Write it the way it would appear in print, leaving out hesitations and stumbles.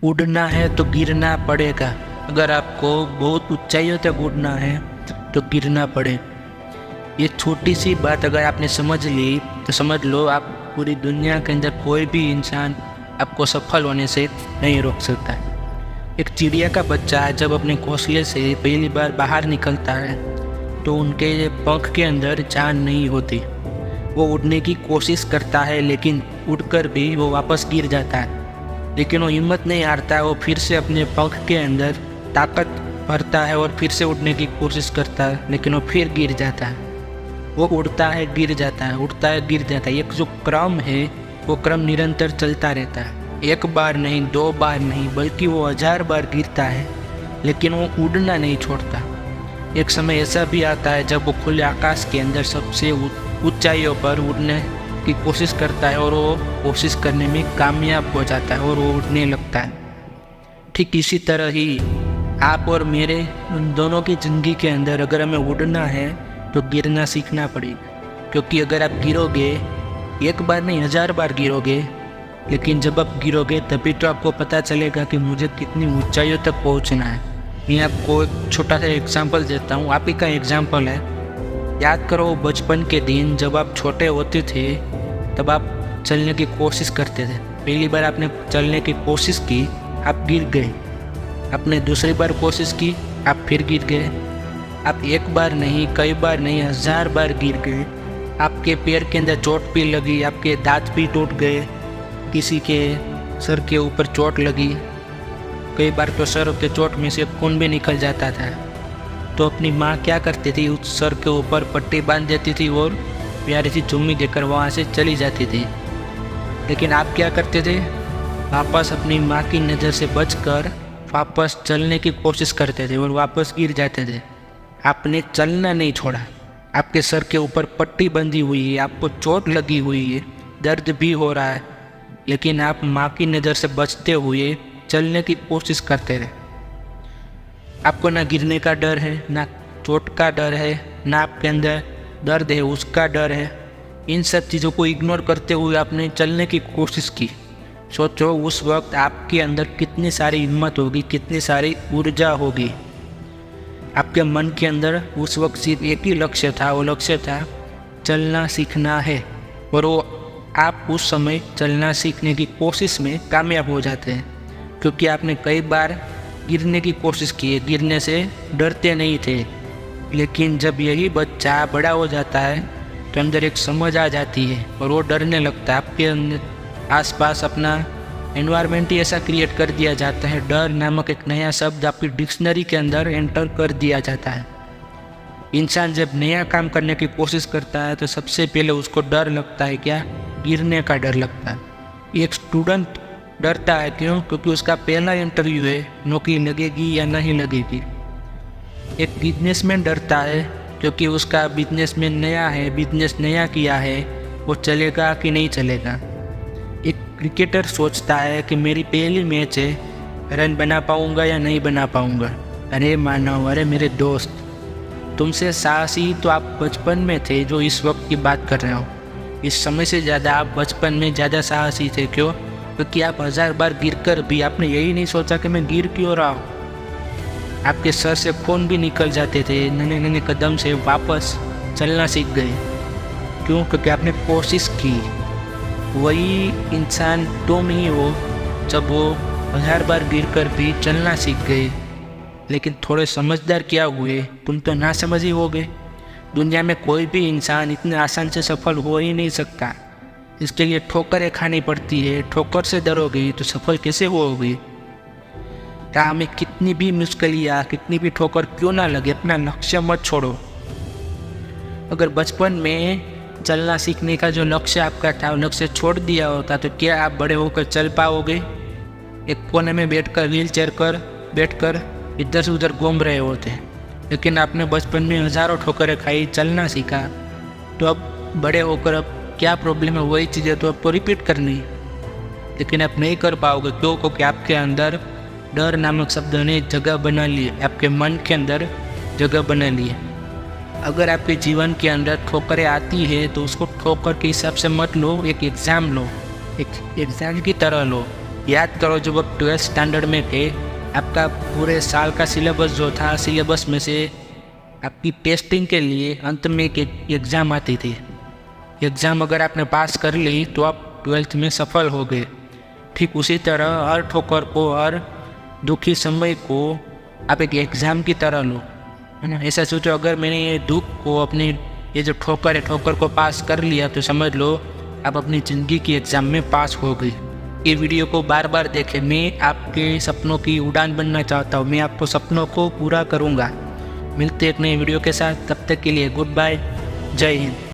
उड़ना है तो गिरना पड़ेगा। अगर आपको बहुत ऊंचाइयों तक उड़ना है तो गिरना पड़ेगा। ये छोटी सी बात अगर आपने समझ ली तो समझ लो आप पूरी दुनिया के अंदर कोई भी इंसान आपको सफल होने से नहीं रोक सकता। एक चिड़िया का बच्चा जब अपने घोंसले से पहली बार बाहर निकलता है तो उनके पंख के अंदर जान नहीं होती। वो उड़ने की कोशिश करता है लेकिन उड़कर भी वो वापस गिर जाता है, लेकिन वो हिम्मत नहीं हारता। वो फिर से अपने पंख के अंदर ताकत भरता है और फिर से उड़ने की कोशिश करता है, लेकिन वो फिर गिर जाता है। वो उड़ता है गिर जाता है, उड़ता है गिर जाता है। एक जो क्रम है वो क्रम निरंतर चलता रहता है। एक बार नहीं, दो बार नहीं, बल्कि वो 1000 बार गिरता है लेकिन वो उड़ना नहीं छोड़ता। एक समय ऐसा भी आता है जब वो खुले आकाश के अंदर सबसे ऊंचाइयों पर उड़ने की कोशिश करता है और वो कोशिश करने में कामयाब हो जाता है और वो उड़ने लगता है। ठीक इसी तरह ही आप और मेरे उन दोनों की ज़िंदगी के अंदर अगर हमें उड़ना है तो गिरना सीखना पड़ेगा। क्योंकि अगर आप गिरोगे, एक बार नहीं 1000 बार गिरोगे, लेकिन जब आप गिरोगे तभी तो आपको पता चलेगा कि मुझे कितनी ऊंचाइयों तक पहुंचना है। मैं आपको एक छोटा सा एग्जांपल देता हूँ। आप ही का एग्जांपल है। याद करो बचपन के दिन जब आप छोटे होते थे तब आप चलने की कोशिश करते थे। पहली बार आपने चलने की कोशिश की, आप गिर गए। आपने दूसरी बार कोशिश की, आप फिर गिर गए। आप एक बार नहीं, कई बार नहीं, 1000 बार गिर गए। आपके पैर के अंदर चोट भी लगी, आपके दांत भी टूट गए, किसी के सर के ऊपर चोट लगी। कई बार तो सर के चोट में से खून भी निकल जाता था। तो अपनी माँ क्या करती थी, उस सर के ऊपर पट्टी बांध देती थी और प्यारी सी चुम्मी देकर वहाँ से चली जाती थी। लेकिन आप क्या करते थे, वापस अपनी माँ की नज़र से बचकर वापस चलने की कोशिश करते थे और वापस गिर जाते थे। आपने चलना नहीं छोड़ा। आपके सर के ऊपर पट्टी बंधी हुई है, आपको चोट लगी हुई है, दर्द भी हो रहा है, लेकिन आप माँ की नज़र से बचते हुए चलने की कोशिश करते रहे। आपको ना गिरने का डर है, ना चोट का डर है, ना आपके अंदर दर्द है उसका डर है। इन सब चीज़ों को इग्नोर करते हुए आपने चलने की कोशिश की। सोचो उस वक्त आपके अंदर कितनी सारी हिम्मत होगी, कितनी सारी ऊर्जा होगी। आपके मन के अंदर उस वक्त सिर्फ एक ही लक्ष्य था, वो लक्ष्य था चलना सीखना है। और वो आप उस समय चलना सीखने की कोशिश में कामयाब हो जाते हैं, क्योंकि आपने कई बार गिरने की कोशिश की है, गिरने से डरते नहीं थे। लेकिन जब यही बच्चा बड़ा हो जाता है तो अंदर एक समझ आ जाती है और वो डरने लगता है। आपके अंदर आसपास अपना एनवायरनमेंट ही ऐसा क्रिएट कर दिया जाता है, डर नामक एक नया शब्द आपकी डिक्शनरी के अंदर एंटर कर दिया जाता है। इंसान जब नया काम करने की कोशिश करता है तो सबसे पहले उसको डर लगता है, क्या, गिरने का डर लगता है। एक स्टूडेंट डरता है, क्यों? क्योंकि उसका पहला इंटरव्यू है, नौकरी लगेगी या नहीं लगेगी। एक बिजनेसमैन डरता है क्योंकि उसका बिजनेस में नया है, बिजनेस नया किया है, वो चलेगा कि नहीं चलेगा। एक क्रिकेटर सोचता है कि मेरी पहली मैच है, रन बना पाऊंगा या नहीं बना पाऊंगा। अरे मानव, अरे मेरे दोस्त, तुमसे साहसी तो आप बचपन में थे जो इस वक्त की बात कर रहे हो। इस समय से ज़्यादा आप बचपन में ज़्यादा साहसी थे। क्यों? क्योंकि आप 1000 बार गिरकर भी आपने यही नहीं सोचा कि मैं गिर क्यों रहा हूँ। आपके सर से खून भी निकल जाते थे, नन्हे नन्हे कदम से वापस चलना सीख गए। क्यों? क्योंकि आपने कोशिश की। वही इंसान तुम ही हो जब वो 1000 बार गिरकर भी चलना सीख गए। लेकिन थोड़े समझदार क्या हुए, तुम तो ना समझ ही हो गए। दुनिया में कोई भी इंसान इतने आसान से सफल हो ही नहीं सकता। इसके लिए ठोकरें खानी पड़ती है। ठोकर से डरोगे तो सफल कैसे होगे? राह में कितनी भी मुश्किल या कितनी भी ठोकर क्यों ना लगे, अपना लक्ष्य मत छोड़ो। अगर बचपन में चलना सीखने का जो लक्ष्य आपका था, वो लक्ष्य छोड़ दिया होता तो क्या आप बड़े होकर चल पाओगे? एक कोने में बैठकर व्हील चेयर कर बैठकर इधर से उधर घूम रहे होते। लेकिन आपने बचपन में हज़ारों ठोकरें खाई, चलना सीखा, तो अब बड़े होकर अब क्या प्रॉब्लम है, वही चीज़ें तो आपको रिपीट करनी। लेकिन आप नहीं कर पाओगे। क्यों? क्योंकि आपके अंदर डर नामक शब्द ने जगह बना ली है, आपके मन के अंदर जगह बना ली है। अगर आपके जीवन के अंदर ठोकरें आती है तो उसको ठोकर के हिसाब से मत लो, एक एग्ज़ाम लो, एक एग्ज़ाम की तरह लो। याद करो जब आप 12th स्टैंडर्ड में थे, आपका पूरे साल का सिलेबस जो था, सिलेबस में से आपकी टेस्टिंग के लिए अंत में एक एग्ज़ाम आती थी। एग्ज़ाम अगर आपने पास कर ली तो आप 12th में सफल हो गए। ठीक उसी तरह हर ठोकर को, हर दुखी समय को आप एक एग्ज़ाम की तरह लो, है ना। ऐसा सोचो, अगर मैंने ये दुख को, अपनी ये जो ठोकर है, ठोकर को पास कर लिया तो समझ लो आप अपनी ज़िंदगी की एग्ज़ाम में पास हो गई। ये वीडियो को बार बार देखें। मैं आपके सपनों की उड़ान बनना चाहता हूँ। मैं आपको सपनों को पूरा करूँगा। मिलते एक नए वीडियो के साथ, तब तक के लिए गुड बाय, जय हिंद।